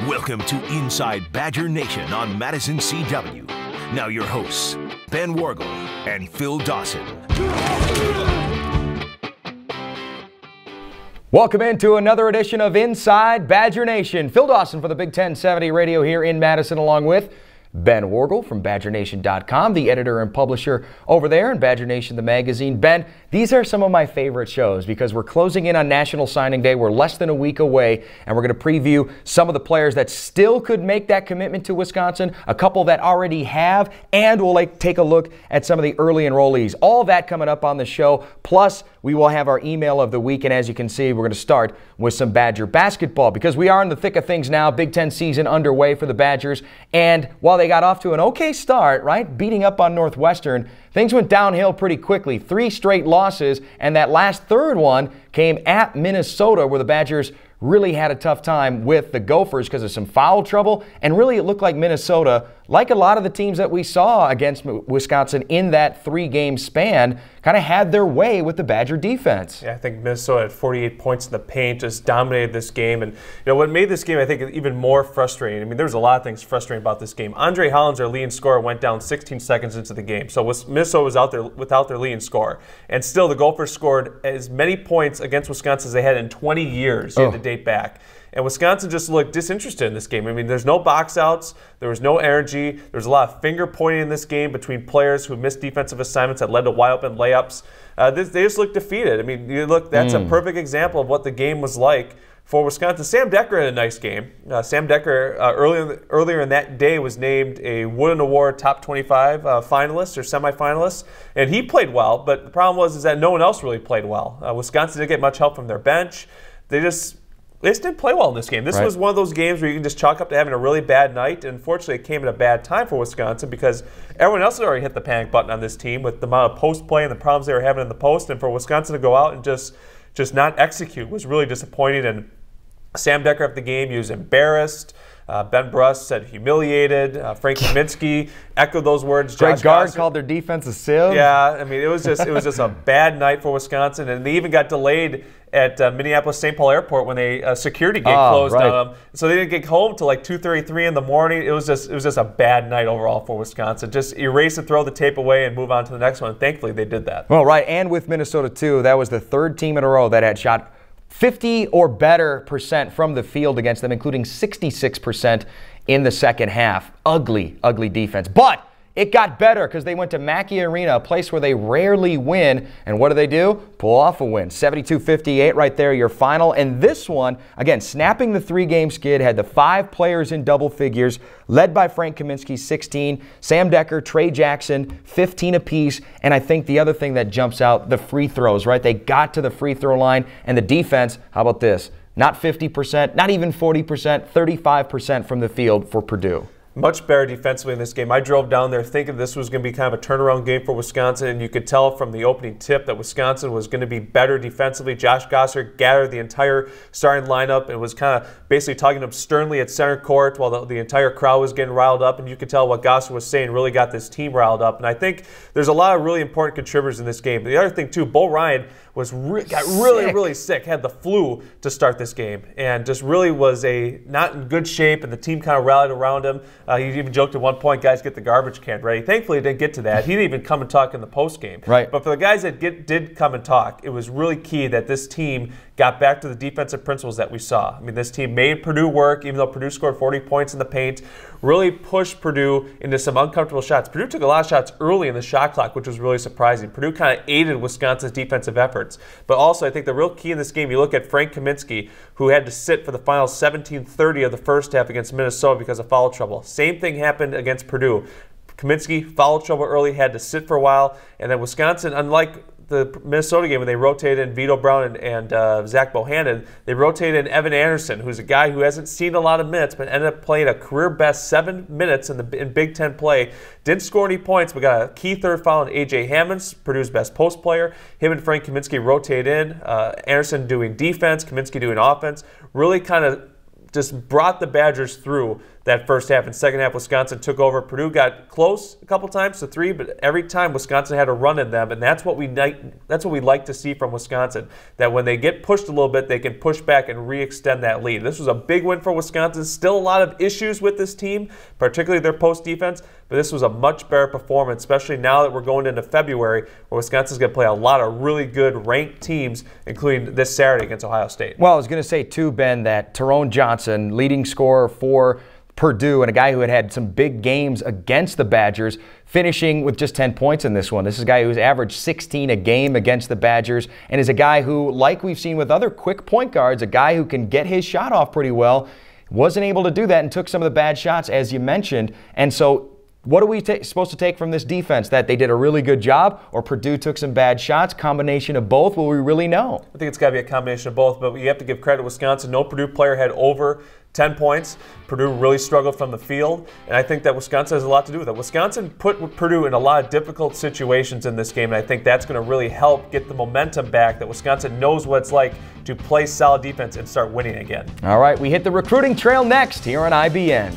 Welcome to Inside Badger Nation on Madison CW. Now your hosts, Ben Wargle and Phil Dawson. Welcome into another edition of Inside Badger Nation. Phil Dawson for the Big 1070 Radio here in Madison, along with Ben Wargle from BadgerNation.com, the editor and publisher over there, and Badger Nation, the magazine. Ben, these are some of my favorite shows because we're closing in on National Signing Day. We're less than a week away, and we're going to preview some of the players that still could make that commitment to Wisconsin, a couple that already have, and we'll take a look at some of the early enrollees. All that coming up on the show, plus we will have our email of the week, and as you can see, we're going to start with some Badger basketball because we are in the thick of things now. Big Ten season underway for the Badgers, and while they got off to an okay start, right, beating up on Northwestern, things went downhill pretty quickly. 3 straight losses, and that last third one came at Minnesota, where the Badgers really had a tough time with the Gophers because of some foul trouble, and really it looked like Minnesota, like a lot of the teams that we saw against Wisconsin in that 3-game span, kind of had their way with the Badger defense. Yeah, I think Minnesota had 48 points in the paint, just dominated this game. And what made this game, I think, even more frustrating, I mean, there's a lot of things frustrating about this game. Andre Hollins, our leading scorer, went down 16 seconds into the game. So Minnesota was out there without their leading scorer. And still, the Gophers scored as many points against Wisconsin as they had in 20 years. You had to date back. And Wisconsin just looked disinterested in this game. I mean, there's no box outs. There was no energy. There was a lot of finger pointing in this game between players who missed defensive assignments that led to wide open layups. They just looked defeated. I mean, that's a perfect example of what the game was like for Wisconsin. Sam Decker had a nice game. Sam Decker, earlier in that day, was named a Wooden Award Top 25 finalist or semifinalist, and he played well. But the problem was that no one else really played well. Wisconsin didn't get much help from their bench. They just didn't play well in this game. This was one of those games where you can just chalk up to having a really bad night. And unfortunately, it came at a bad time for Wisconsin because everyone else had already hit the panic button on this team with the amount of post play and the problems they were having in the post. And for Wisconsin to go out and just not execute was really disappointing. And Sam Decker after the game, he was embarrassed. Ben Bruss said humiliated. Frank Kaminsky echoed those words. Greg Gard called their defense a sieve. Yeah, I mean, it was just a bad night for Wisconsin, and they even got delayed at Minneapolis St. Paul Airport when they security gate closed on them. So they didn't get home till like 2:33 in the morning. It was just a bad night overall for Wisconsin. Just erase and throw the tape away and move on to the next one. And thankfully, they did that. Well, right, and with Minnesota too, that was the 3rd team in a row that had shot 50 or better percent from the field against them, including 66% in the second half. Ugly, ugly defense. But it got better because they went to Mackey Arena, a place where they rarely win. And what do? Pull off a win. 72-58 right there, your final. And this one, again, snapping the 3-game skid, had the 5 players in double figures, led by Frank Kaminsky, 16, Sam Decker, Trey Jackson, 15 apiece. And I think the other thing that jumps out, the free throws, right? They got to the free throw line. And the defense, how about this? Not 50%, not even 40%, 35% from the field for Purdue. Much better defensively in this game. I drove down there thinking this was going to be kind of a turnaround game for Wisconsin, and you could tell from the opening tip that Wisconsin was going to be better defensively. Josh Gosser gathered the entire starting lineup and was kind of basically talking to him sternly at center court while the entire crowd was getting riled up, and you could tell what Gosser was saying really got this team riled up. And I think there's a lot of really important contributors in this game. The other thing, too, Bo Ryan got really sick, had the flu to start this game, and just really was not in good shape, and the team kind of rallied around him. He even joked at one point, guys, get the garbage can ready. Thankfully, he didn't get to that. He didn't even come and talk in the post game. Right. But for the guys that did come and talk, it was really key that this team got back to the defensive principles that we saw. I mean, this team made Purdue work, even though Purdue scored 40 points in the paint, really pushed Purdue into some uncomfortable shots. Purdue took a lot of shots early in the shot clock, which was really surprising. Purdue kind of aided Wisconsin's defensive efforts. But also, I think the real key in this game, you look at Frank Kaminsky, who had to sit for the final 17:30 of the first half against Minnesota because of foul trouble. Same thing happened against Purdue. Kaminsky, foul trouble early, had to sit for a while. And then Wisconsin, unlike the Minnesota game when they rotated in Vito Brown and Zach Bohannon, they rotated in Evan Anderson, who's a guy who hasn't seen a lot of minutes but ended up playing a career-best 7 minutes in Big Ten play. Didn't score any points, but got a key third foul on A.J. Hammonds, Purdue's best post player. Him and Frank Kaminsky rotate in. Anderson doing defense, Kaminsky doing offense. Really kind of just brought the Badgers through that first half. In second half, Wisconsin took over. Purdue got close a couple times to 3, but every time Wisconsin had a run in them, and that's what we like to see from Wisconsin, that when they get pushed a little bit, they can push back and re-extend that lead. This was a big win for Wisconsin. Still a lot of issues with this team, particularly their post defense, but this was a much better performance, especially now that we're going into February, where Wisconsin's going to play a lot of really good ranked teams, including this Saturday against Ohio State. Well, I was going to say, too, Ben, that Tyrone Johnson, leading scorer for Purdue, and a guy who had some big games against the Badgers, finishing with just 10 points in this one. This is a guy who's averaged 16 a game against the Badgers, and is a guy who, like we've seen with other quick point guards, a guy who can get his shot off pretty well, wasn't able to do that and took some of the bad shots, as you mentioned. And so what are we supposed to take from this defense? That they did a really good job, or Purdue took some bad shots? Combination of both? Will we really know? I think it's got to be a combination of both, but you have to give credit to Wisconsin. No Purdue player had over 10 points. Purdue really struggled from the field, and I think that Wisconsin has a lot to do with it. Wisconsin put Purdue in a lot of difficult situations in this game, and I think that's going to really help get the momentum back, that Wisconsin knows what it's like to play solid defense and start winning again. All right, we hit the recruiting trail next here on IBN.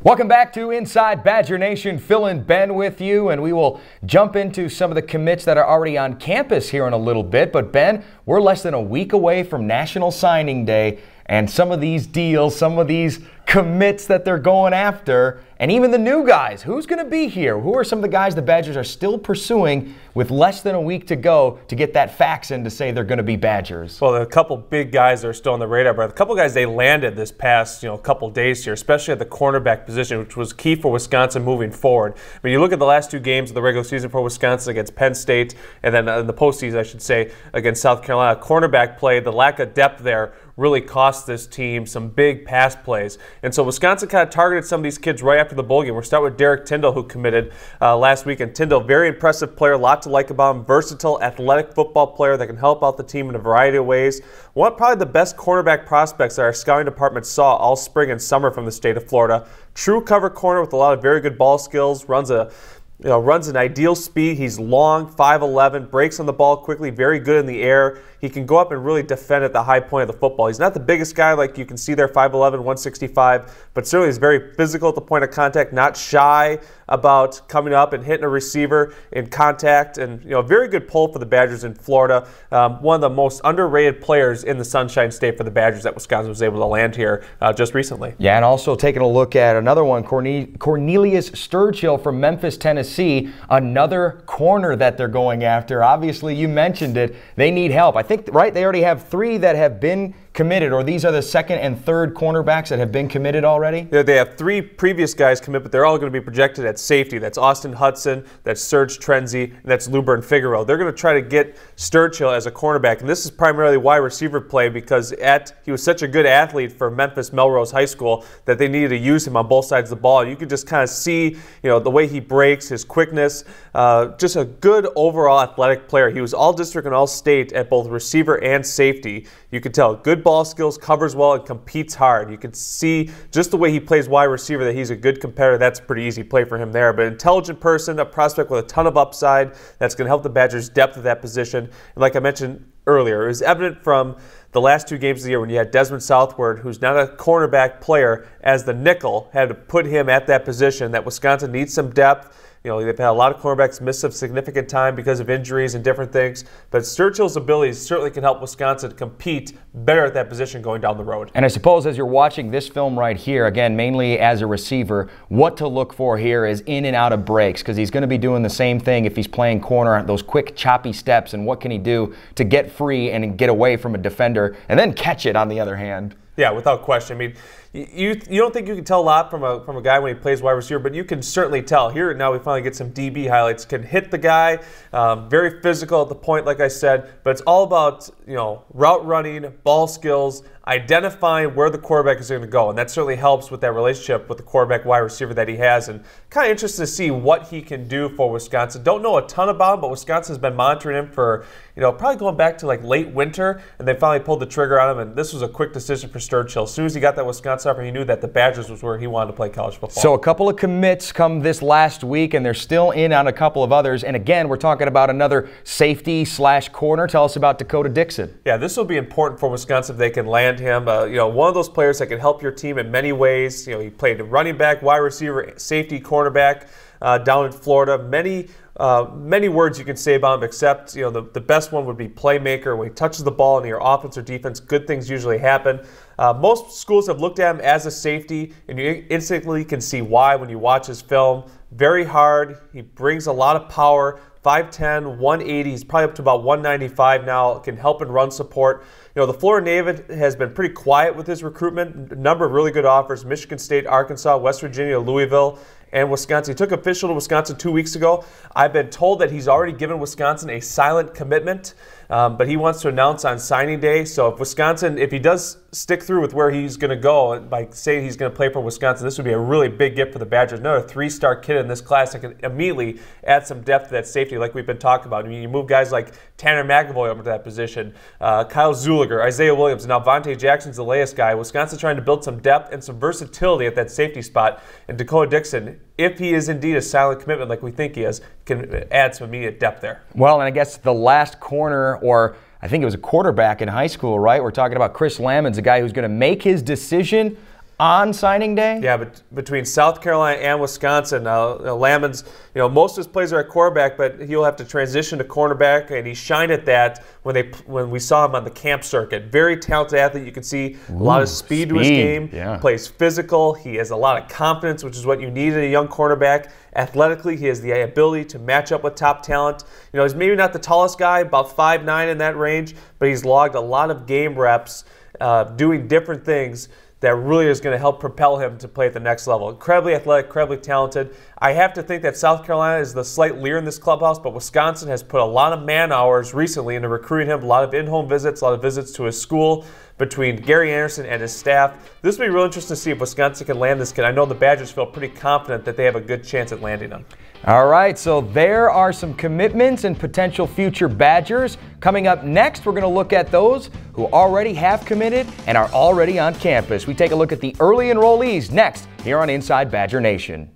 Welcome back to Inside Badger Nation. Phil and Ben with you, and we will jump into some of the commits that are already on campus here in a little bit. But Ben, we're less than a week away from National Signing Day, and some of these deals, some of these commits that they're going after, and even the new guys. Who's going to be here? Who are some of the guys the Badgers are still pursuing with less than a week to go to get that fax in to say they're going to be Badgers? Well, there are a couple big guys that are still on the radar, but a couple guys they landed this past couple days here, especially at the cornerback position, which was key for Wisconsin moving forward. When you look at the last 2 games of the regular season for Wisconsin against Penn State, and then in the postseason, I should say, against South Carolina, cornerback play, the lack of depth there really cost this team some big pass plays. And so Wisconsin kind of targeted some of these kids right after the bowl game. We'll start with Derek Tyndall, who committed last week. And Tyndall, very impressive player, a lot to like about him. Versatile, athletic football player that can help out the team in a variety of ways. Probably the best cornerback prospects that our scouting department saw all spring and summer from the state of Florida. True cover corner with a lot of very good ball skills, runs an ideal speed. He's long, 5'11", breaks on the ball quickly, very good in the air. He can go up and really defend at the high point of the football. He's not the biggest guy like you can see there, 5'11", 165, but certainly he's very physical at the point of contact, not shy about coming up and hitting a receiver in contact, and a very good pull for the Badgers in Florida. One of the most underrated players in the Sunshine State for the Badgers that Wisconsin was able to land here just recently. Yeah, and also taking a look at another one, Cornelius Sturgill from Memphis, Tennessee, another corner that they're going after. Obviously, you mentioned it. They need help. I think, right, they already have 3 that have been committed, or these are the second and third cornerbacks that have been committed already? Yeah, they have 3 previous guys commit, but they're all going to be projected at safety. That's Austin Hudson, that's Serge Trenzy, and that's Luburn Figueroa. They're going to try to get Sturgill as a cornerback, and this is primarily wide receiver play because he was such a good athlete for Memphis Melrose High School that they needed to use him on both sides of the ball. You could just kind of see, the way he breaks, his quickness, just a good overall athletic player. He was all district and all state at both receiver and safety. You could tell good ball skills, covers well, and competes hard. You can see just the way he plays wide receiver that he's a good competitor. That's a pretty easy play for him there. But intelligent person, a prospect with a ton of upside that's going to help the Badgers' depth of that position. And like I mentioned earlier, it was evident from the last 2 games of the year when you had Desmond Southward, who's not a cornerback player, as the nickel, had to put him at that position, that Wisconsin needs some depth. They've had a lot of cornerbacks miss some significant time because of injuries and different things. But Sturgill's abilities certainly can help Wisconsin compete better at that position going down the road. And I suppose as you're watching this film right here, again, mainly as a receiver, what to look for here is in and out of breaks, because he's going to be doing the same thing if he's playing corner, those quick choppy steps, and what can he do to get free and get away from a defender and then catch it on the other hand. Yeah, without question. I mean, you don't think you can tell a lot from a guy when he plays wide receiver, but you can certainly tell. Here now we finally get some DB highlights. Can hit the guy, very physical at the point, like I said, but it's all about route running, ball skills, identifying where the quarterback is going to go, and that certainly helps with that relationship with the quarterback wide receiver that he has. And kind of interested to see what he can do for Wisconsin. Don't know a ton about him, but Wisconsin's been monitoring him for probably going back to like late winter, and they finally pulled the trigger on him. And this was a quick decision for Sturgill. As soon as he got that Wisconsin Suffer, he knew that the Badgers was where he wanted to play college football. So a couple of commits come this last week, and they're still in on a couple of others. And again, we're talking about another safety/corner. Tell us about Dakota Dixon. Yeah, this will be important for Wisconsin if they can land him. One of those players that can help your team in many ways. He played running back, wide receiver, safety, cornerback down in Florida. Many words you can say about him, except the best one would be playmaker. When he touches the ball in your offense or defense, good things usually happen. Most schools have looked at him as a safety, and you instantly can see why when you watch his film. Very hard. He brings a lot of power. 5'10", 180. He's probably up to about 195 now. Can help in run support. The Florida Native has been pretty quiet with his recruitment. A number of really good offers: Michigan State, Arkansas, West Virginia, Louisville, and Wisconsin. He took official to Wisconsin 2 weeks ago. I've been told that he's already given Wisconsin a silent commitment, but he wants to announce on signing day. So if he does stick through with where he's going to go, by saying he's going to play for Wisconsin, this would be a really big gift for the Badgers. Another 3-star kid in this class that can immediately add some depth to that safety like we've been talking about. I mean, you move guys like Tanner McAvoy over to that position, Kyle Zuliger, Isaiah Williams, and now Vontae Jackson's the latest guy. Wisconsin's trying to build some depth and some versatility at that safety spot. And Dakota Dixon, if he is indeed a silent commitment like we think he is, can add some immediate depth there. Well, and I guess the last corner, or I think it was a quarterback in high school, right? We're talking about Chris Lammons, a guy who's going to make his decision on signing day? Yeah, but between South Carolina and Wisconsin, Lammons, most of his plays are at quarterback, but he'll have to transition to cornerback, and he shined at that when we saw him on the camp circuit. Very talented athlete. You can see a lot of speed to his game. Yeah. Plays physical. He has a lot of confidence, which is what you need in a young cornerback. Athletically, he has the ability to match up with top talent. He's maybe not the tallest guy, about 5'9" in that range, but he's logged a lot of game reps doing different things that really is going to help propel him to play at the next level. Incredibly athletic, incredibly talented. I have to think that South Carolina is the slight leader in this clubhouse, but Wisconsin has put a lot of man hours recently into recruiting him, a lot of in-home visits, a lot of visits to his school between Gary Anderson and his staff. This will be real interesting to see if Wisconsin can land this kid. I know the Badgers feel pretty confident that they have a good chance at landing him. All right, so there are some commitments and potential future Badgers. Coming up next, we're going to look at those who already have committed and are already on campus. We take a look at the early enrollees next here on Inside Badger Nation.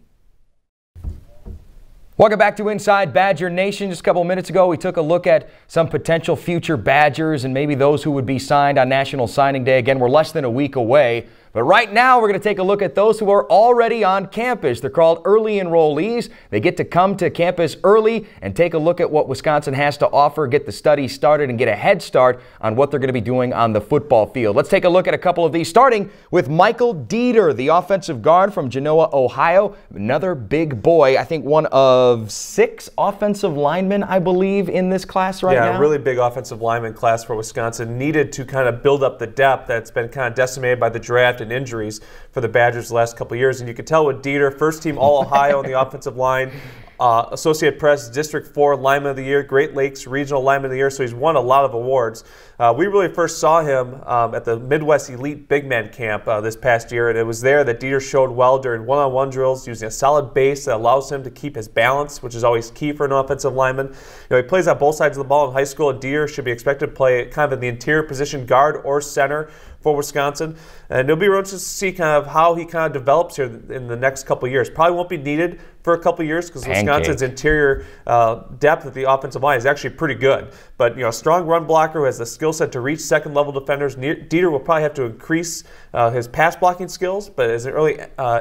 Welcome back to Inside Badger Nation. Just a couple of minutes ago, we took a look at some potential future Badgers and maybe those who would be signed on National Signing Day. Again, we're less than a week away. But right now, we're going to take a look at those who are already on campus. They're called early enrollees. They get to come to campus early and take a look at what Wisconsin has to offer, get the study started, and get a head start on what they're going to be doing on the football field. Let's take a look at a couple of these, starting with Michael Dieter, the offensive guard from Genoa, Ohio. Another big boy. I think one of 6 offensive linemen, I believe, in this class right now. Yeah, a really big offensive lineman class for Wisconsin. Needed to kind of build up the depth that's been kind of decimated by the draft and injuries for the Badgers the last couple of years. And you can tell with Dieter, first team All-Ohio on the offensive line, Associated Press District 4 Lineman of the Year, Great Lakes Regional Lineman of the Year, so he's won a lot of awards. We really first saw him at the Midwest Elite Big Man Camp this past year, and it was there that Dieter showed well during one-on-one drills, using a solid base that allows him to keep his balance, which is always key for an offensive lineman. He plays on both sides of the ball in high school, and Dieter should be expected to play kind of in the interior position, guard or center for Wisconsin. And it'll be real interesting to see kind of how he kind of develops here in the next couple of years. Probably won't be needed for a couple of years because Wisconsin's interior depth at the offensive line is actually pretty good. But a strong run blocker who has the skill set to reach second-level defenders. Dieter will probably have to increase his pass blocking skills, but as an early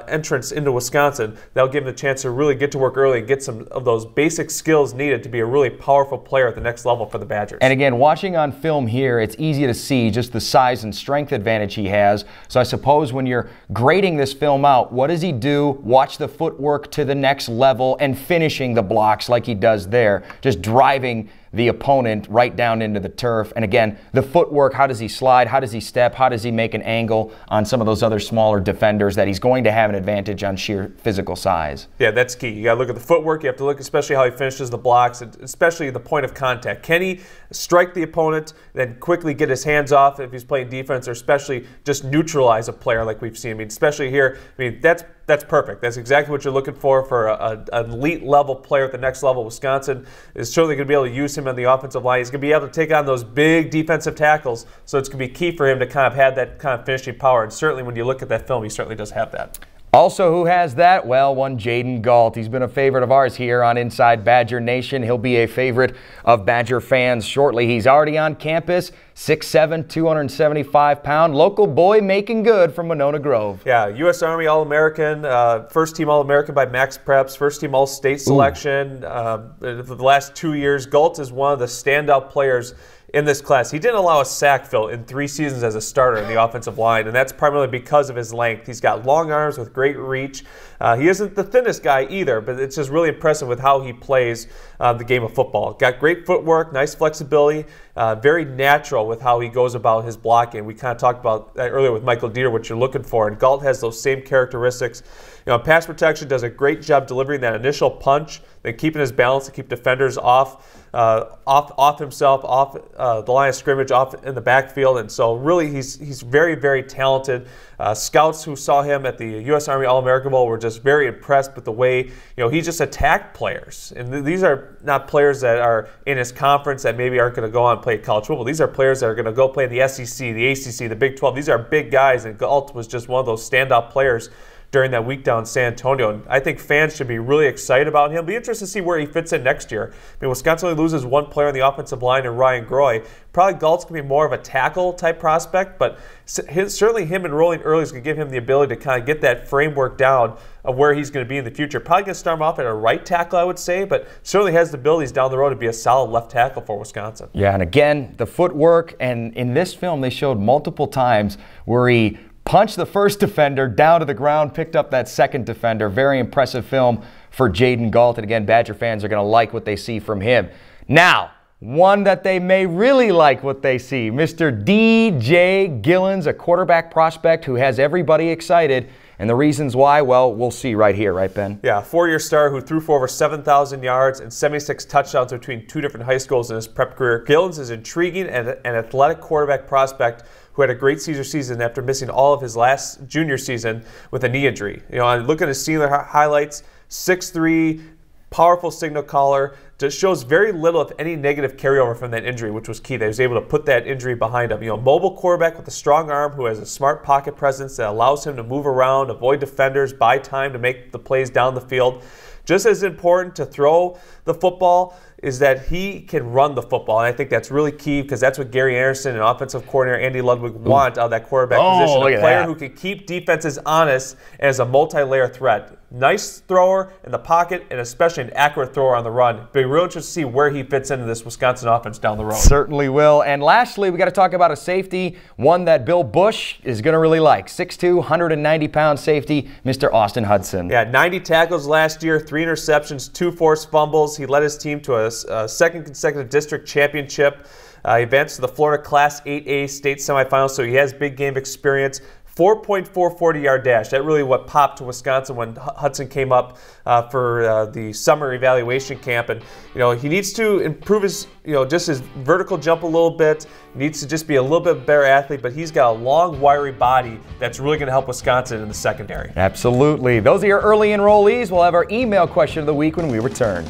entrance into Wisconsin, that'll give him the chance to really get to work early and get some of those basic skills needed to be a really powerful player at the next level for the Badgers. And again, watching on film here, it's easy to see just the size and strength advantage he has. So I suppose when you're grading this film out, what does he do? Watch the footwork to the next level and finishing the blocks like he does there, just driving the opponent right down into the turf. And again, the footwork, how does he slide? How does he step? How does he make an angle on some of those other smaller defenders that he's going to have an advantage on sheer physical size? Yeah, that's key. You got to look at the footwork. You have to look especially how he finishes the blocks, especially the point of contact. Can he strike the opponent, then quickly get his hands off if he's playing defense, or especially just neutralize a player like we've seen? I mean, especially here, that's that's perfect. That's exactly what you're looking for an elite level player at the next level. Wisconsin is certainly going to be able to use him on the offensive line. He's going to be able to take on those big defensive tackles, so it's going to be key for him to kind of have that kind of finishing power. And certainly when you look at that film, he certainly does have that. Also, who has that? Well, one Jaden Galt. He's been a favorite of ours here on Inside Badger Nation. He'll be a favorite of Badger fans shortly. He's already on campus, 6'7", 275-pound, local boy making good from Winona Grove. Yeah, U.S. Army All-American, first-team All-American by Max Preps, first-team All-State selection. For the last 2 years, Galt is one of the standout players in this class. He didn't allow a sack, Phil, in 3 seasons as a starter in the offensive line, and that's primarily because of his length. He's got long arms with great reach. He isn't the thinnest guy either, but it's just really impressive with how he plays the game of football. Got great footwork, nice flexibility, very natural with how he goes about his blocking. We kind of talked about that earlier with Michael Dieter, what you're looking for, and Galt has those same characteristics. Pass protection, does a great job delivering that initial punch, then keeping his balance to keep defenders off himself, off the line of scrimmage, off in the backfield, and so really he's very, very talented. Scouts who saw him at the U.S. Army All-American Bowl were just very impressed with the way he just attacked players. And these are not players that are in his conference that maybe aren't going to go on and play college football. These are players that are going to go play in the SEC, the ACC, the Big 12. These are big guys, and Galt was just one of those standout players during that week down in San Antonio. And I think fans should be really excited about him. Be interested to see where he fits in next year. I mean, Wisconsin only loses one player on the offensive line in Ryan Groy. Probably Galt's going to be more of a tackle-type prospect, but certainly him enrolling early is going to give him the ability to kind of get that framework down of where he's going to be in the future. Probably going to start him off at a right tackle, I would say, but certainly has the abilities down the road to be a solid left tackle for Wisconsin. Yeah, and again, the footwork, and in this film they showed multiple times where he punched the first defender down to the ground, picked up that second defender. Very impressive film for Jaden Galt. And again, Badger fans are going to like what they see from him. Now, one that they may really like what they see, Mr. D.J. Gillens, a quarterback prospect who has everybody excited. And the reasons why, well, we'll see right here, right, Ben? Yeah, four-year star who threw for over 7,000 yards and 76 touchdowns between 2 different high schools in his prep career. Gillens is intriguing and an athletic quarterback prospect who had a great senior season after missing all of his last junior season with a knee injury. I look at his senior highlights, 6'3", powerful signal caller, just shows very little, if any, negative carryover from that injury, which was key. That he was able to put that injury behind him. Mobile quarterback with a strong arm who has a smart pocket presence that allows him to move around, avoid defenders, buy time to make the plays down the field. Just as important to throw the football is that he can run the football, and I think that's really key because that's what Gary Anderson and offensive coordinator Andy Ludwig want out of that quarterback position. A player who can keep defenses honest and is a multi-layer threat. Nice thrower in the pocket and especially an accurate thrower on the run. It'll be real interesting to see where he fits into this Wisconsin offense down the road. Certainly will. And lastly, we got to talk about a safety, one that Bill Bush is going to really like. 6'2", 190-pound safety, Mr. Austin Hudson. Yeah, 90 tackles last year, 3 interceptions, 2 forced fumbles. He led his team to a second consecutive district championship. He advanced to the Florida Class 8A state semifinals, so he has big game experience. 4.4 40-yard dash. That really what popped to Wisconsin when Hudson came up for the summer evaluation camp. And he needs to improve his just his vertical jump a little bit. He needs to just be a little bit better athlete. But he's got a long, wiry body that's really going to help Wisconsin in the secondary. Absolutely. Those are your early enrollees. We'll have our email question of the week when we return.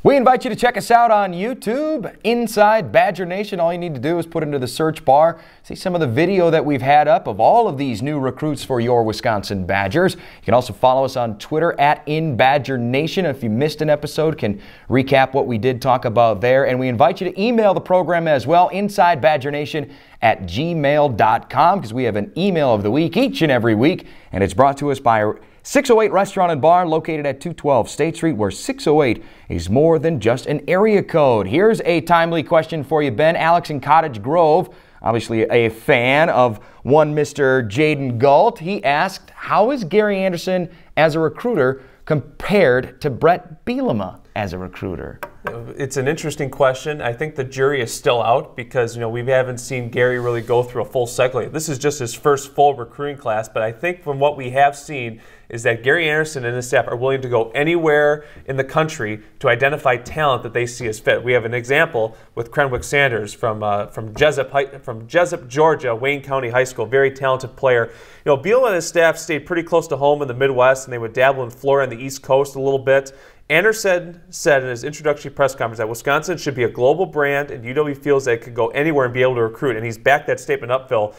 We invite you to check us out on YouTube, Inside Badger Nation. All you need to do is put into the search bar, see some of the video that we've had up of all of these new recruits for your Wisconsin Badgers. You can also follow us on Twitter at InBadgerNation. If you missed an episode, can recap what we did talk about there. And we invite you to email the program as well, InsideBadgerNation@gmail.com, because we have an email of the week each and every week, and it's brought to us by 608 Restaurant and Bar, located at 212 State Street, where 608 is more than just an area code. Here's a timely question for you, Ben. Alex in Cottage Grove, obviously a fan of one Mr. Jaden Galt. He asked, how is Gary Anderson as a recruiter compared to Brett Bielema? as a recruiter? It's an interesting question. I think the jury is still out because, we haven't seen Gary really go through a full cycle. This is just his first full recruiting class, but I think from what we have seen is that Gary Anderson and his staff are willing to go anywhere in the country to identify talent that they see as fit. We have an example with Crenwick Sanders from Jessup, Georgia, Wayne County High School, very talented player. Beal and his staff stayed pretty close to home in the Midwest, and they would dabble in Florida and the East Coast a little bit. Anderson said in his introductory press conference that Wisconsin should be a global brand, and UW feels that it could go anywhere and be able to recruit. And he's backed that statement up, Phil.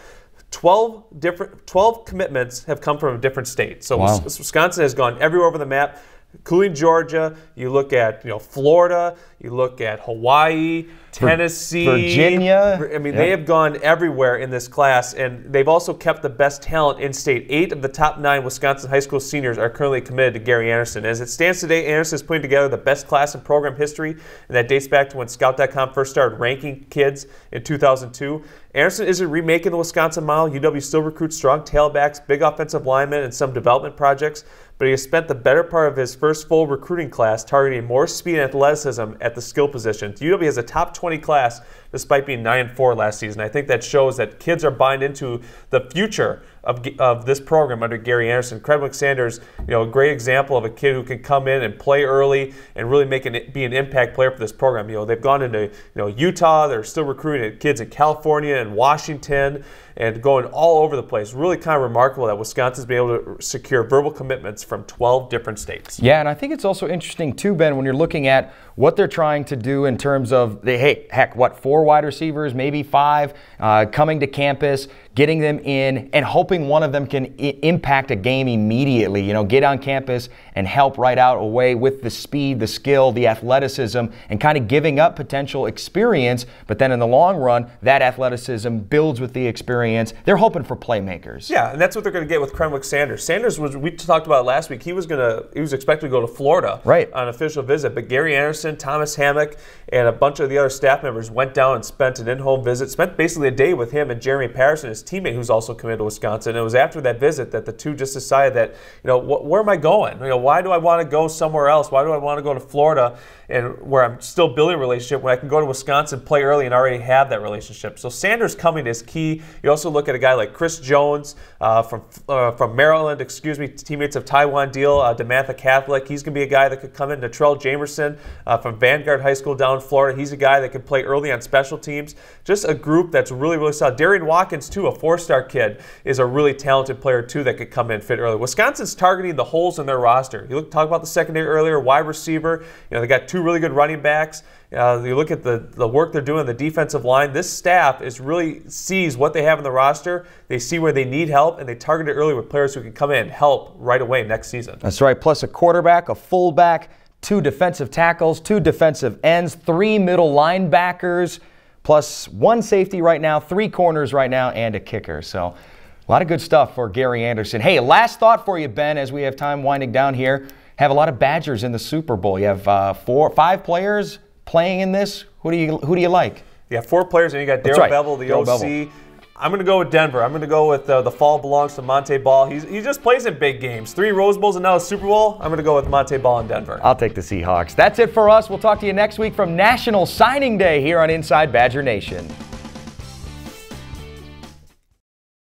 12 commitments have come from a different state. So wow. Wisconsin has gone everywhere over the map, including Georgia. You look at Florida. You look at Hawaii, Tennessee, Virginia. They have gone everywhere in this class, and they've also kept the best talent in state. 8 of the top 9 Wisconsin high school seniors are currently committed to Gary Anderson. As it stands today, Anderson is putting together the best class in program history, and that dates back to when Scout.com first started ranking kids in 2002. Anderson isn't remaking the Wisconsin model. UW still recruits strong tailbacks, big offensive linemen, and some development projects, but he has spent the better part of his first full recruiting class targeting more speed and athleticism at the skill positions. UW has a top 20 class despite being 9-4 last season. I think that shows that kids are buying into the future of this program under Gary Anderson. Crenwick Sanders, a great example of a kid who can come in and play early and really be an impact player for this program. They've gone into Utah. They're still recruiting kids in California and Washington and going all over the place. Really kind of remarkable that Wisconsin's been able to secure verbal commitments from 12 different states. Yeah, and I think it's also interesting too, Ben, when you're looking at what they're trying to do in terms of 4 wide receivers, maybe 5, coming to campus, getting them in, and hoping one of them can impact a game immediately. Get on campus and help right out away with the speed, the skill, the athleticism, and kind of giving up potential experience. But then in the long run, that athleticism builds with the experience. They're hoping for playmakers. Yeah, and that's what they're going to get with Crenwick Sanders. Sanders we talked about last week. He was expected to go to Florida on an official visit, but Gary Anderson, Thomas Hammock, and a bunch of the other staff members went down and spent an in-home visit. Spent basically a day with him and Jeremy Patterson, his teammate, who's also committed to Wisconsin. And it was after that visit that the two just decided that, where am I going? Why do I want to go somewhere else? Why do I want to go to Florida and where I'm still building a relationship when I can go to Wisconsin, play early, and already have that relationship? So Sanders coming is key. You also look at a guy like Chris Jones from Maryland, teammates of Taiwan Deal, DeMatha Catholic. He's going to be a guy that could come in. Natrell Jamerson from Vanguard High School down in Florida. He's a guy that can play early on special teams. Just a group that's really, really solid. Darian Watkins, too, a 4-star kid, is a really talented player, too, that could come in fit early. Wisconsin's targeting the holes in their roster. You talk about the secondary earlier, wide receiver. They got 2 really good running backs. You look at the work they're doing on the defensive line. This staff really sees what they have in the roster. They see where they need help, and they target it early with players who can come in and help right away next season. That's right, plus a quarterback, a fullback, 2 defensive tackles, 2 defensive ends, 3 middle linebackers, plus 1 safety right now, 3 corners right now, and a kicker. So a lot of good stuff for Gary Anderson. Hey, last thought for you, Ben, as we have time winding down here. Have a lot of Badgers in the Super Bowl. You have 5 players playing in this. Who do you like? Yeah, 4 players, and you got Darrell Bevel, the OC. Bevel. I'm going to go with Denver. I'm going to go with the fall belongs to Monte Ball. He just plays in big games. 3 Rose Bowls and now a Super Bowl. I'm going to go with Monte Ball in Denver. I'll take the Seahawks. That's it for us. We'll talk to you next week from National Signing Day here on Inside Badger Nation.